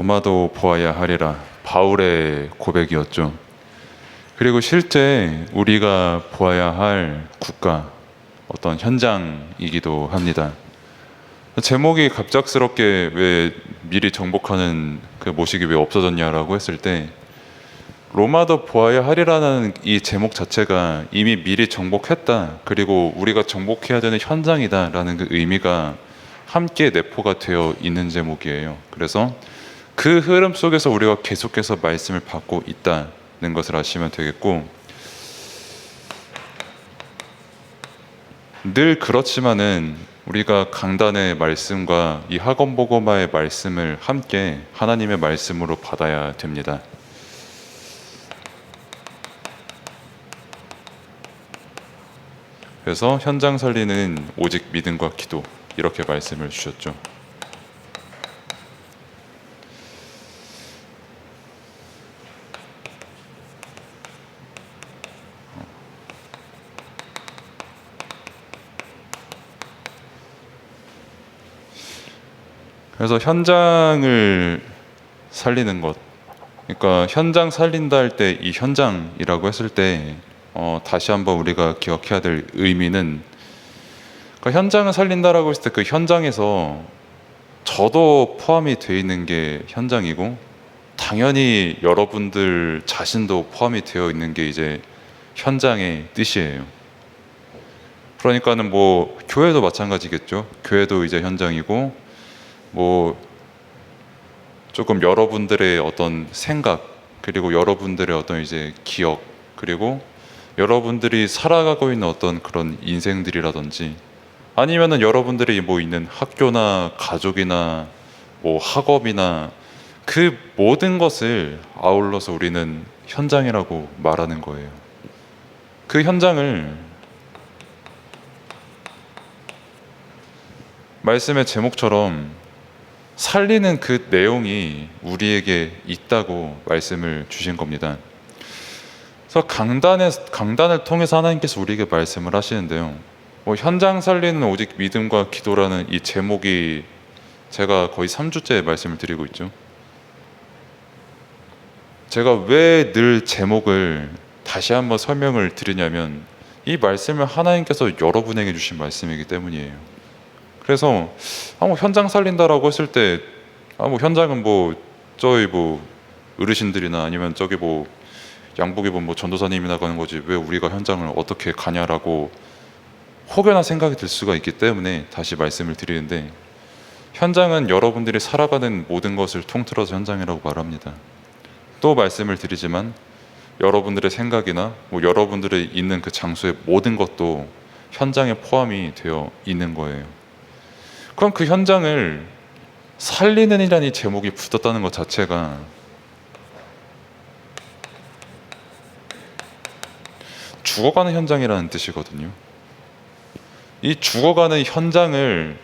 로마도 보아야 하리라. 바울의 고백이었죠. 그리고 실제 우리가 보아야 할 국가, 어떤 현장이기도 합니다. 제목이 갑작스럽게 왜 미리 정복하는 그 모식이 왜 없어졌냐라고 했을 때, 로마도 보아야 하리라는 이 제목 자체가 이미 미리 정복했다, 그리고 우리가 정복해야 되는 현장이다라는 그 의미가 함께 내포가 되어 있는 제목이에요. 그래서 그 흐름 속에서 우리가 계속해서 말씀을 받고 있다는 것을 아시면 되겠고, 늘 그렇지만은 우리가 강단의 말씀과 이 학원보고마의 말씀을 함께 하나님의 말씀으로 받아야 됩니다. 그래서 현장 살리는 오직 믿음과 기도, 이렇게 말씀을 주셨죠. 그래서 현장을 살리는 것, 그러니까 현장 살린다 할 때 이 현장이라고 했을 때 다시 한번 우리가 기억해야 될 의미는, 그러니까 현장을 살린다라고 했을 때 그 현장에서 저도 포함이 되어 있는 게 현장이고, 당연히 여러분들 자신도 포함이 되어 있는 게 이제 현장의 뜻이에요. 그러니까는 뭐 교회도 마찬가지겠죠. 교회도 이제 현장이고, 뭐 조금 여러분들의 어떤 생각, 그리고 여러분들의 어떤 이제 기억, 그리고 여러분들이 살아가고 있는 어떤 그런 인생들이라든지, 아니면은 여러분들이 뭐 있는 학교나 가족이나 뭐 학업이나 그 모든 것을 아울러서 우리는 현장이라고 말하는 거예요. 그 현장을 말씀의 제목처럼 살리는 그 내용이 우리에게 있다고 말씀을 주신 겁니다. 그래서 강단을 통해서 하나님께서 우리에게 말씀을 하시는데요. 현장 살리는 오직 믿음과 기도라는 이 제목이 제가 거의 3주째 말씀을 드리고 있죠. 제가 왜 늘 제목을 다시 한번 설명을 드리냐면, 이 말씀을 하나님께서 여러분에게 주신 말씀이기 때문이에요. 그래서 뭐 현장 살린다라고 했을 때 뭐 현장은 뭐 저희 뭐 어르신들이나 아니면 저기 뭐 양복 입은 뭐 전도사님이나 가는 거지, 왜 우리가 현장을 어떻게 가냐라고 혹여나 생각이 들 수가 있기 때문에 다시 말씀을 드리는데, 현장은 여러분들이 살아가는 모든 것을 통틀어서 현장이라고 말합니다. 또 말씀을 드리지만 여러분들의 생각이나 뭐 여러분들이 있는 그 장소의 모든 것도 현장에 포함이 되어 있는 거예요. 그럼 그 현장을 살리는 이라는 제목이 붙었다는 것 자체가 죽어가는 현장이라는 뜻이거든요. 이 죽어가는 현장을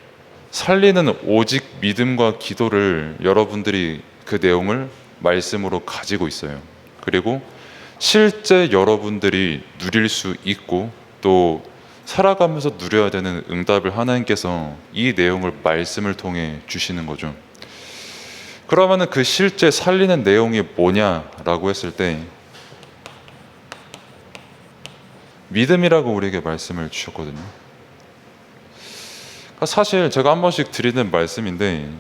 살리는 오직 믿음과 기도를 여러분들이 그 내용을 말씀으로 가지고 있어요. 그리고 실제 여러분들이 누릴 수 있고, 또 살아가면서 누려야 되는 응답을 하나님께서 이 내용을 말씀을 통해 주시는 거죠. 그러면은 그 실제 살리는 내용이 뭐냐라고 했을 때, 믿음이라고 우리에게 말씀을 주셨거든요. 사실 제가 한 번씩 드리는 말씀인데,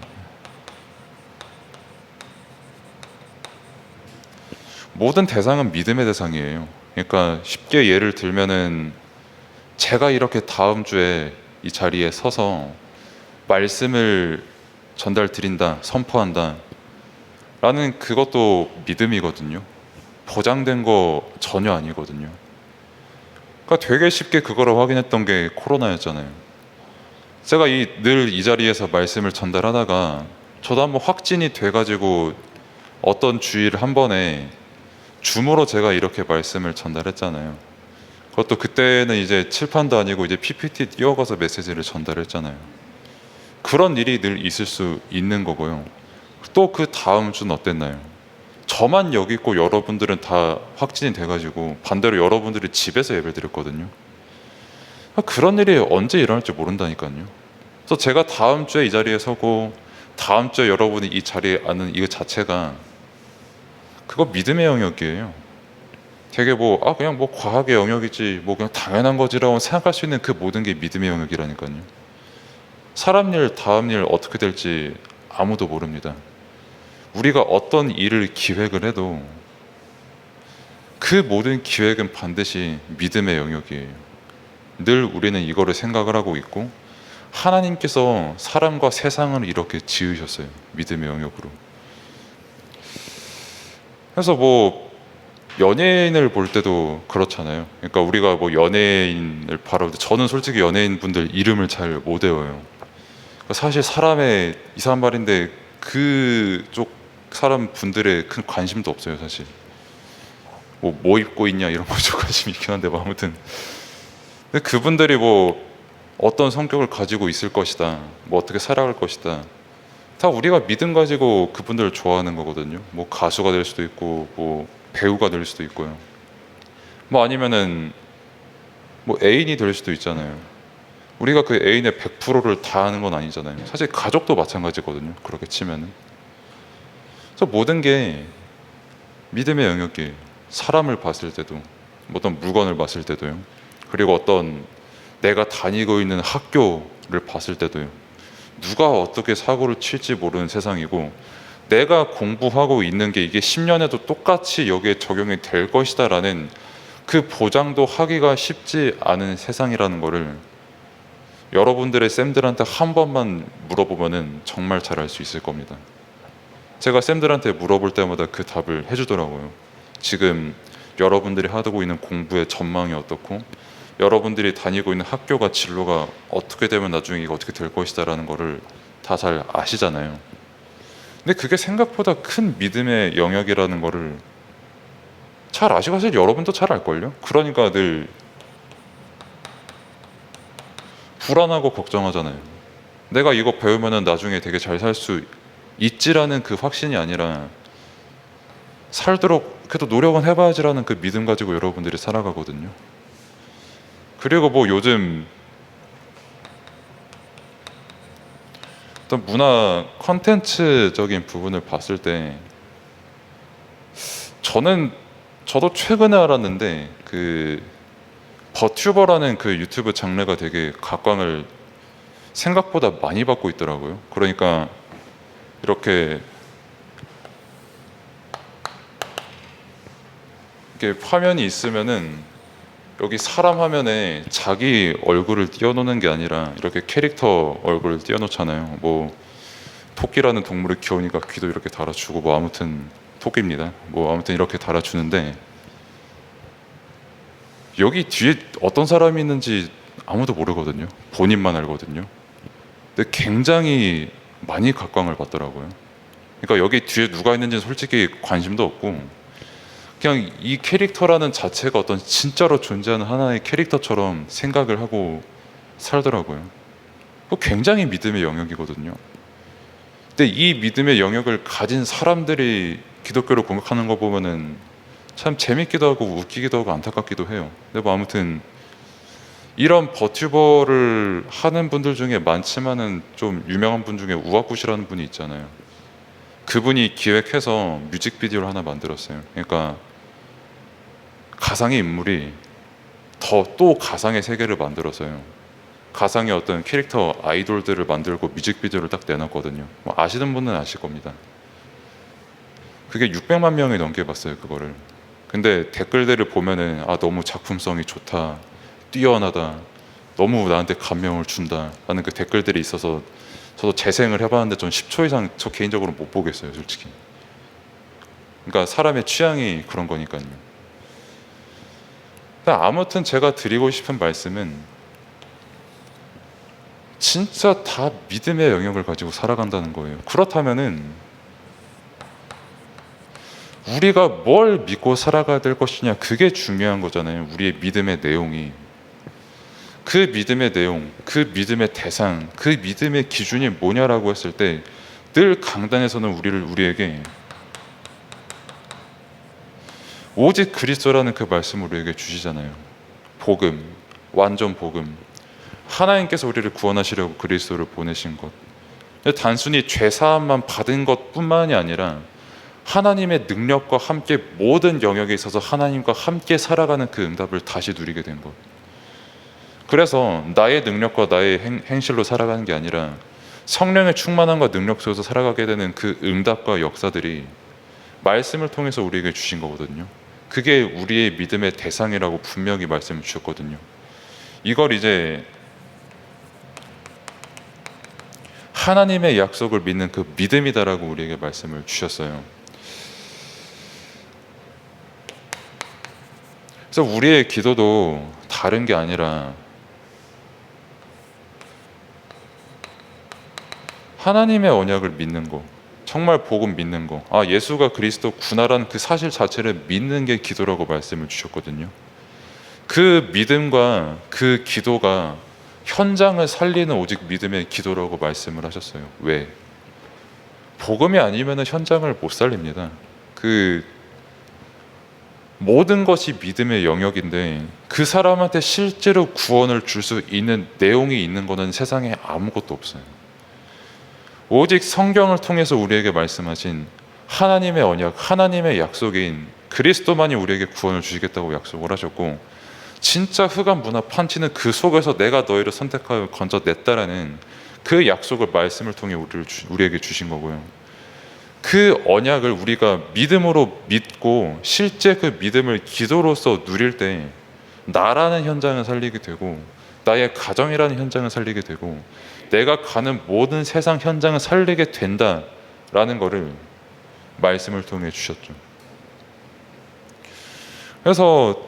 모든 대상은 믿음의 대상이에요. 그러니까 쉽게 예를 들면은, 제가 이렇게 다음 주에 이 자리에 서서 말씀을 전달 드린다, 선포한다 라는 그것도 믿음이거든요. 보장된 거 전혀 아니거든요. 그러니까 되게 쉽게 그거를 확인했던 게 코로나였잖아요. 제가 늘 이 자리에서 말씀을 전달하다가 저도 한번 확진이 돼가지고 어떤 주일 한 번에 줌으로 제가 이렇게 말씀을 전달했잖아요. 그것도 그때는 이제 칠판도 아니고 이제 PPT 띄워가서 메시지를 전달했잖아요. 그런 일이 늘 있을 수 있는 거고요. 또 그 다음 주는 어땠나요? 저만 여기 있고 여러분들은 다 확진이 돼가지고 반대로 여러분들이 집에서 예배를 드렸거든요. 그런 일이 언제 일어날지 모른다니까요. 그래서 제가 다음 주에 이 자리에 서고 다음 주에 여러분이 이 자리에 앉는 이거 자체가 그거 믿음의 영역이에요. 되게 그냥 과학의 영역이지 그냥 당연한 거지라고 생각할 수 있는 그 모든 게 믿음의 영역이라니까요. 사람 일 다음 일 어떻게 될지 아무도 모릅니다. 우리가 어떤 일을 기획을 해도 그 모든 기획은 반드시 믿음의 영역이에요. 늘 우리는 이거를 생각을 하고 있고, 하나님께서 사람과 세상을 이렇게 지으셨어요. 믿음의 영역으로. 그래서 연예인을 볼 때도 그렇잖아요. 그러니까 우리가 연예인을 바라볼 때, 저는 솔직히 연예인분들 이름을 잘 못 외워요. 그러니까 사실 사람의 이상한 말인데 그쪽 사람 분들의 큰 관심도 없어요. 사실 뭐 입고 있냐 이런 거 좀 관심이 있긴 한데 아무튼 근데 그분들이 어떤 성격을 가지고 있을 것이다, 어떻게 살아갈 것이다, 다 우리가 믿음 가지고 그분들을 좋아하는 거거든요. 가수가 될 수도 있고 배우가 될 수도 있고요. 아니면은 애인이 될 수도 있잖아요. 우리가 그 애인의 100%를 다 하는 건 아니잖아요. 사실 가족도 마찬가지거든요. 그렇게 치면은. 그래서 모든 게 믿음의 영역이에요. 사람을 봤을 때도, 어떤 물건을 봤을 때도요. 그리고 어떤 내가 다니고 있는 학교를 봤을 때도요. 누가 어떻게 사고를 칠지 모르는 세상이고, 내가 공부하고 있는 게 이게 10년에도 똑같이 여기에 적용이 될 것이다 라는 그 보장도 하기가 쉽지 않은 세상이라는 거를 여러분들의 쌤들한테 한 번만 물어보면은 정말 잘 알 수 있을 겁니다. 제가 쌤들한테 물어볼 때마다 그 답을 해주더라고요. 지금 여러분들이 하고 있는 공부의 전망이 어떻고, 여러분들이 다니고 있는 학교가 진로가 어떻게 되면 나중에 이거 어떻게 될 것이다 라는 거를 다 잘 아시잖아요. 근데 그게 생각보다 큰 믿음의 영역이라는 거를 잘 아시고, 사실 여러분도 잘 알걸요. 그러니까 늘 불안하고 걱정하잖아요. 내가 이거 배우면은 나중에 되게 잘 살 수 있지라는 그 확신이 아니라, 살도록 그래도 노력은 해봐야지라는 그 믿음 가지고 여러분들이 살아가거든요. 그리고 요즘 어떤 문화 컨텐츠적인 부분을 봤을 때, 저도 최근에 알았는데 그 버튜버라는 그 유튜브 장르가 되게 각광을 생각보다 많이 받고 있더라고요. 그러니까 이렇게 화면이 있으면은 여기 사람 화면에 자기 얼굴을 띄워놓는 게 아니라 이렇게 캐릭터 얼굴을 띄워놓잖아요. 토끼라는 동물을 키우니까 귀도 이렇게 달아주고 아무튼 토끼입니다. 아무튼 이렇게 달아주는데, 여기 뒤에 어떤 사람이 있는지 아무도 모르거든요. 본인만 알거든요. 근데 굉장히 많이 각광을 받더라고요. 그러니까 여기 뒤에 누가 있는지는 솔직히 관심도 없고, 그냥 이 캐릭터라는 자체가 어떤 진짜로 존재하는 하나의 캐릭터처럼 생각을 하고 살더라고요. 굉장히 믿음의 영역이거든요. 근데 이 믿음의 영역을 가진 사람들이 기독교를 공격하는 거 보면은 참 재밌기도 하고 웃기기도 하고 안타깝기도 해요. 근데 아무튼 이런 버튜버를 하는 분들 중에 많지만은 좀 유명한 분 중에 우아굿이라는 분이 있잖아요. 그분이 기획해서 뮤직비디오를 하나 만들었어요. 그러니까 가상의 인물이 또 가상의 세계를 만들어서요, 가상의 어떤 캐릭터 아이돌들을 만들고 뮤직비디오를 딱 내놨거든요. 아시는 분은 아실 겁니다. 그게 600만 명이 넘게 봤어요, 그거를. 근데 댓글들을 보면은 너무 작품성이 좋다, 뛰어나다, 너무 나한테 감명을 준다 라는 그 댓글들이 있어서 저도 재생을 해봤는데 전 10초 이상 저 개인적으로 못 보겠어요, 솔직히. 그러니까 사람의 취향이 그런 거니까요. 아무튼 제가 드리고 싶은 말씀은, 진짜 다 믿음의 영역을 가지고 살아간다는 거예요. 그렇다면은 우리가 뭘 믿고 살아가야 될 것이냐, 그게 중요한 거잖아요. 우리의 믿음의 내용이. 그 믿음의 내용, 그 믿음의 대상, 그 믿음의 기준이 뭐냐라고 했을 때, 늘 강단에서는 우리에게 오직 그리스도라는 그 말씀을 우리에게 주시잖아요. 복음, 완전 복음. 하나님께서 우리를 구원하시려고 그리스도를 보내신 것. 단순히 죄사함만 받은 것뿐만이 아니라 하나님의 능력과 함께 모든 영역에 있어서 하나님과 함께 살아가는 그 응답을 다시 누리게 된 것. 그래서 나의 능력과 나의 행실로 살아가는 게 아니라 성령의 충만함과 능력 속에서 살아가게 되는 그 응답과 역사들이 말씀을 통해서 우리에게 주신 거거든요. 그게 우리의 믿음의 대상이라고 분명히 말씀을 주셨거든요. 이걸 이제 하나님의 약속을 믿는 그 믿음이다라고 우리에게 말씀을 주셨어요. 그래서 우리의 기도도 다른 게 아니라 하나님의 언약을 믿는 거, 정말 복음 믿는 거, 예수가 그리스도구나라는 그 사실 자체를 믿는 게 기도라고 말씀을 주셨거든요. 그 믿음과 그 기도가 현장을 살리는 오직 믿음의 기도라고 말씀을 하셨어요. 왜? 복음이 아니면 현장을 못 살립니다. 그 모든 것이 믿음의 영역인데 그 사람한테 실제로 구원을 줄 수 있는 내용이 있는 것은 세상에 아무것도 없어요. 오직 성경을 통해서 우리에게 말씀하신 하나님의 언약, 하나님의 약속인 그리스도만이 우리에게 구원을 주시겠다고 약속을 하셨고, 진짜 흑암 문화 판치는 그 속에서 내가 너희를 선택하여 건져냈다라는 그 약속을 말씀을 통해 우리에게 주신 거고요. 그 언약을 우리가 믿음으로 믿고 실제 그 믿음을 기도로서 누릴 때 나라는 현장을 살리게 되고 나의 가정이라는 현장을 살리게 되고 내가 가는 모든 세상 현장을 살리게 된다라는 것을 말씀을 통해 주셨죠. 그래서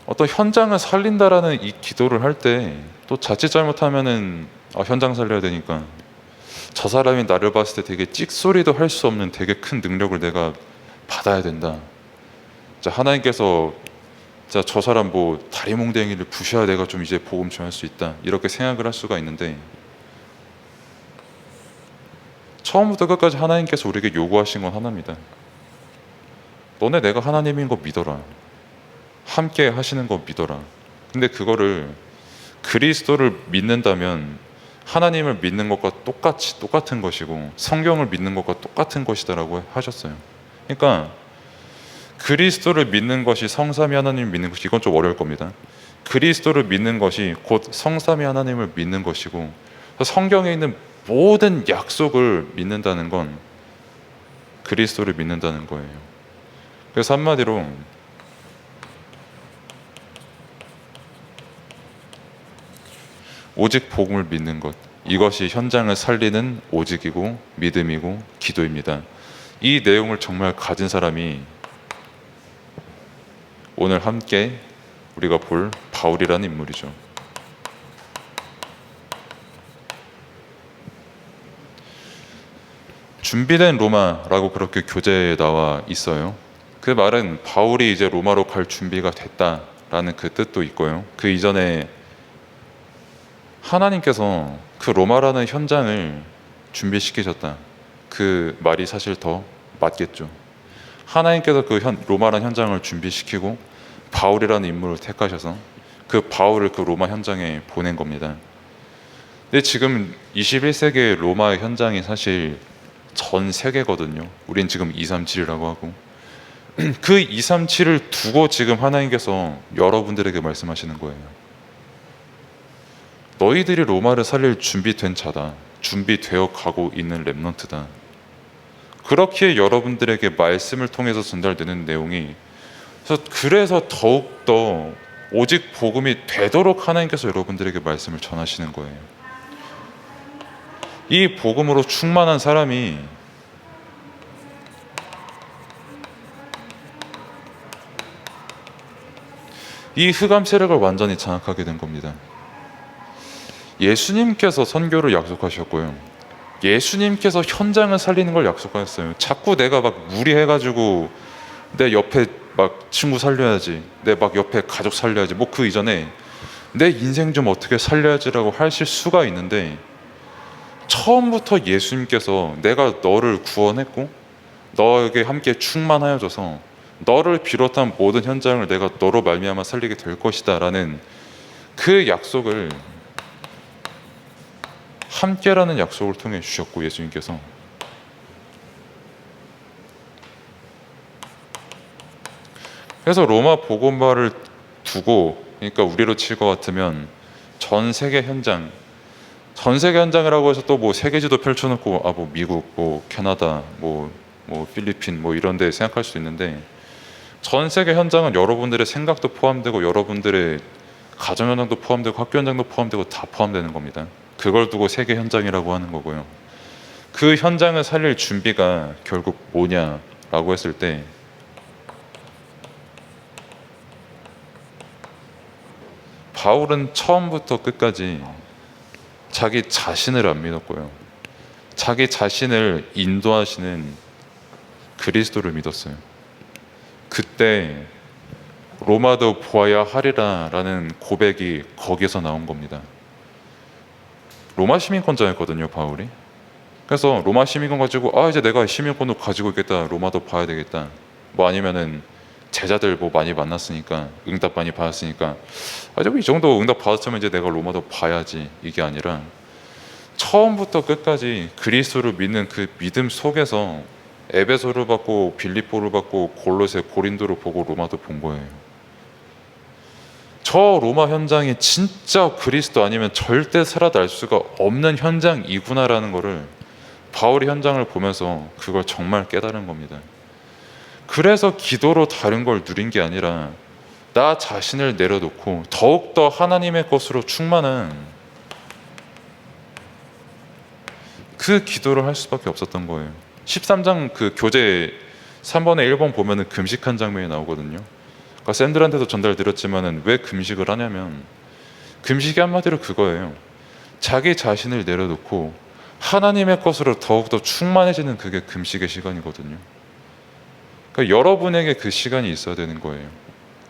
어떤 현장을 살린다라는 이 기도를 할 때 또 자칫 잘못하면은 현장 살려야 되니까 저 사람이 나를 봤을 때 되게 찍소리도 할 수 없는 되게 큰 능력을 내가 받아야 된다. 자, 하나님께서 저 사람 뭐 다리몽댕이를 부셔야 내가 좀 이제 복음 전할 수 있다. 이렇게 생각을 할 수가 있는데 처음부터 끝까지 하나님께서 우리에게 요구하신 건 하나입니다. 너네 내가 하나님인 거 믿어라. 함께 하시는 거 믿어라. 근데 그거를 그리스도를 믿는다면 하나님을 믿는 것과 똑같은 것이고 성경을 믿는 것과 똑같은 것이다라고 하셨어요. 그러니까 그리스도를 믿는 것이 성삼위 하나님을 믿는 것이, 이건 좀 어려울 겁니다. 그리스도를 믿는 것이 곧 성삼위 하나님을 믿는 것이고 성경에 있는 모든 약속을 믿는다는 건 그리스도를 믿는다는 거예요. 그래서 한마디로 오직 복음을 믿는 것, 이것이 현장을 살리는 오직이고 믿음이고 기도입니다. 이 내용을 정말 가진 사람이 오늘 함께 우리가 볼 바울이라는 인물이죠. 준비된 로마라고 그렇게 교재에 나와 있어요. 그 말은 바울이 이제 로마로 갈 준비가 됐다라는 그 뜻도 있고요. 그 이전에 하나님께서 그 로마라는 현장을 준비시키셨다. 그 말이 사실 더 맞겠죠. 하나님께서 그 로마라는 현장을 준비시키고 바울이라는 인물을 택하셔서 그 바울을 그 로마 현장에 보낸 겁니다. 근데 지금 21세기의 로마의 현장이 사실 전 세계거든요. 우린 지금 237이라고 하고 그 237을 두고 지금 하나님께서 여러분들에게 말씀하시는 거예요. 너희들이 로마를 살릴 준비된 자다. 준비되어 가고 있는 렘넌트다. 그렇게 여러분들에게 말씀을 통해서 전달되는 내용이, 그래서 더욱더 오직 복음이 되도록 하나님께서 여러분들에게 말씀을 전하시는 거예요. 이 복음으로 충만한 사람이 이 흑암 세력을 완전히 장악하게 된 겁니다. 예수님께서 선교를 약속하셨고요. 예수님께서 현장을 살리는 걸 약속하셨어요. 자꾸 내가 막 무리해가지고 내 옆에 막 친구 살려야지, 내 막 옆에 가족 살려야지, 뭐 그 이전에 내 인생 좀 어떻게 살려야지라고 하실 수가 있는데, 처음부터 예수님께서 내가 너를 구원했고 너에게 함께 충만하여져서 너를 비롯한 모든 현장을 내가 너로 말미암아 살리게 될 것이다 라는 그 약속을 함께라는 약속을 통해 주셨고, 예수님께서 그래서 로마 복음화를 두고, 그러니까 우리로 칠 것 같으면 전 세계 현장이라고 해서 또 뭐 세계지도 펼쳐놓고 뭐 미국, 뭐 캐나다, 뭐 필리핀 뭐 이런 데 생각할 수 있는데, 전 세계 현장은 여러분들의 생각도 포함되고 여러분들의 가정 현장도 포함되고 학교 현장도 포함되고 다 포함되는 겁니다. 그걸 두고 세계 현장이라고 하는 거고요. 그 현장을 살릴 준비가 결국 뭐냐라고 했을 때, 바울은 처음부터 끝까지 자기 자신을 안 믿었고요. 자기 자신을 인도하시는 그리스도를 믿었어요. 그때 로마도 보아야 하리라 라는 고백이 거기서 나온 겁니다. 로마 시민권자였거든요, 바울이. 그래서 로마 시민권 가지고 이제 내가 시민권도 가지고 있겠다, 로마도 봐야 되겠다, 뭐 아니면은 제자들 뭐 많이 만났으니까, 응답 많이 받았으니까 이제 이 정도 응답 받았으면 이제 내가 로마도 봐야지, 이게 아니라 처음부터 끝까지 그리스도를 믿는 그 믿음 속에서 에베소를 받고 빌립보를 받고 골로새, 고린도를 보고 로마도 본 거예요. 저 로마 현장이 진짜 그리스도 아니면 절대 살아날 수가 없는 현장이구나라는 거를 바울이 현장을 보면서 그걸 정말 깨달은 겁니다. 그래서 기도로 다른 걸 누린 게 아니라 나 자신을 내려놓고 더욱더 하나님의 것으로 충만한 그 기도를 할 수밖에 없었던 거예요. 13장 그 교재 3번에 1번 보면은 금식한 장면이 나오거든요. 그러니까 샌들한테도 전달드렸지만은 왜 금식을 하냐면, 금식이 한마디로 그거예요. 자기 자신을 내려놓고 하나님의 것으로 더욱더 충만해지는, 그게 금식의 시간이거든요. 그러니까 여러분에게 그 시간이 있어야 되는 거예요.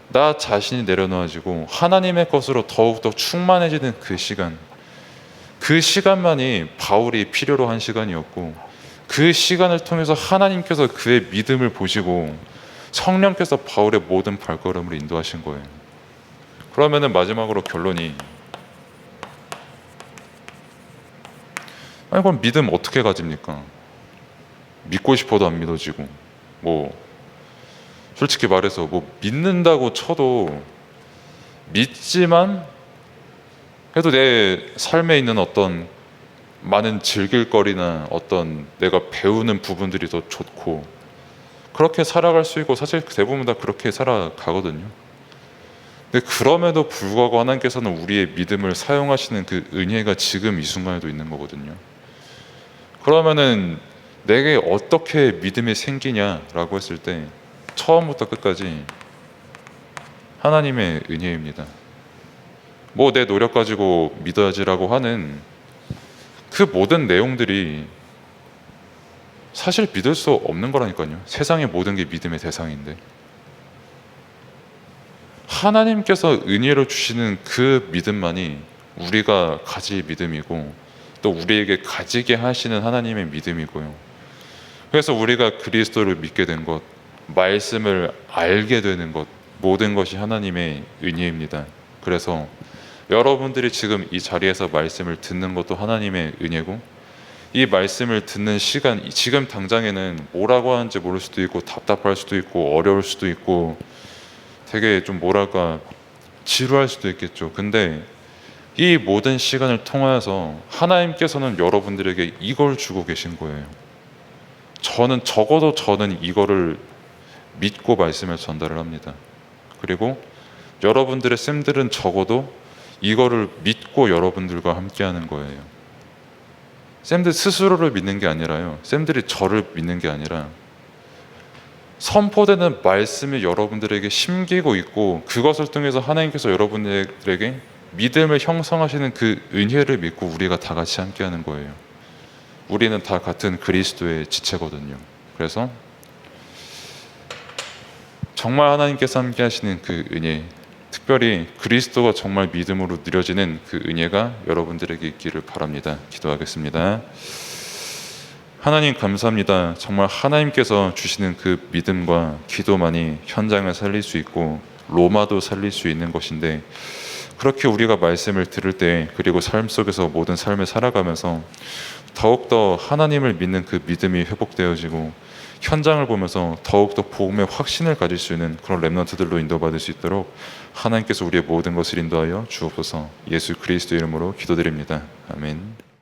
나 자신이 내려놓아지고 하나님의 것으로 더욱더 충만해지는 그 시간, 그 시간만이 바울이 필요로 한 시간이었고, 그 시간을 통해서 하나님께서 그의 믿음을 보시고 성령께서 바울의 모든 발걸음을 인도하신 거예요. 그러면은 마지막으로 결론이, 그럼 믿음 어떻게 가집니까? 믿고 싶어도 안 믿어지고, 뭐 솔직히 말해서 뭐 믿는다고 쳐도 믿지만 해도 내 삶에 있는 어떤 많은 즐길 거리나 어떤 내가 배우는 부분들이 더 좋고 그렇게 살아갈 수 있고, 사실 대부분 다 그렇게 살아가거든요. 근데 그럼에도 불구하고 하나님께서는 우리의 믿음을 사용하시는 그 은혜가 지금 이 순간에도 있는 거거든요. 그러면은 내게 어떻게 믿음이 생기냐라고 했을 때 처음부터 끝까지 하나님의 은혜입니다. 뭐 내 노력 가지고 믿어야지라고 하는 그 모든 내용들이 사실 믿을 수 없는 거라니까요. 세상의 모든 게 믿음의 대상인데, 하나님께서 은혜로 주시는 그 믿음만이 우리가 가질 믿음이고, 또 우리에게 가지게 하시는 하나님의 믿음이고요. 그래서 우리가 그리스도를 믿게 된 것, 말씀을 알게 되는 것, 모든 것이 하나님의 은혜입니다. 그래서 여러분들이 지금 이 자리에서 말씀을 듣는 것도 하나님의 은혜고, 이 말씀을 듣는 시간, 지금 당장에는 뭐라고 하는지 모를 수도 있고 답답할 수도 있고 어려울 수도 있고 되게 좀 뭐랄까 지루할 수도 있겠죠. 근데 이 모든 시간을 통하여서 하나님께서는 여러분들에게 이걸 주고 계신 거예요. 적어도 저는 이거를 믿고 말씀을 전달을 합니다. 그리고 여러분들의 쌤들은 적어도 이거를 믿고 여러분들과 함께하는 거예요. 쌤들 스스로를 믿는 게 아니라요, 쌤들이 저를 믿는 게 아니라 선포되는 말씀이 여러분들에게 심기고 있고, 그것을 통해서 하나님께서 여러분들에게 믿음을 형성하시는 그 은혜를 믿고 우리가 다 같이 함께하는 거예요. 우리는 다 같은 그리스도의 지체거든요. 그래서 정말 하나님께서 함께하시는 그 은혜, 특별히 그리스도가 정말 믿음으로 누려지는 그 은혜가 여러분들에게 있기를 바랍니다. 기도하겠습니다. 하나님 감사합니다. 정말 하나님께서 주시는 그 믿음과 기도만이 현장을 살릴 수 있고 로마도 살릴 수 있는 것인데, 그렇게 우리가 말씀을 들을 때, 그리고 삶 속에서 모든 삶을 살아가면서 더욱더 하나님을 믿는 그 믿음이 회복되어지고, 현장을 보면서 더욱더 복음의 확신을 가질 수 있는 그런 렘넌트들로 인도받을 수 있도록 하나님께서 우리의 모든 것을 인도하여 주옵소서. 예수 그리스도 이름으로 기도드립니다. 아멘.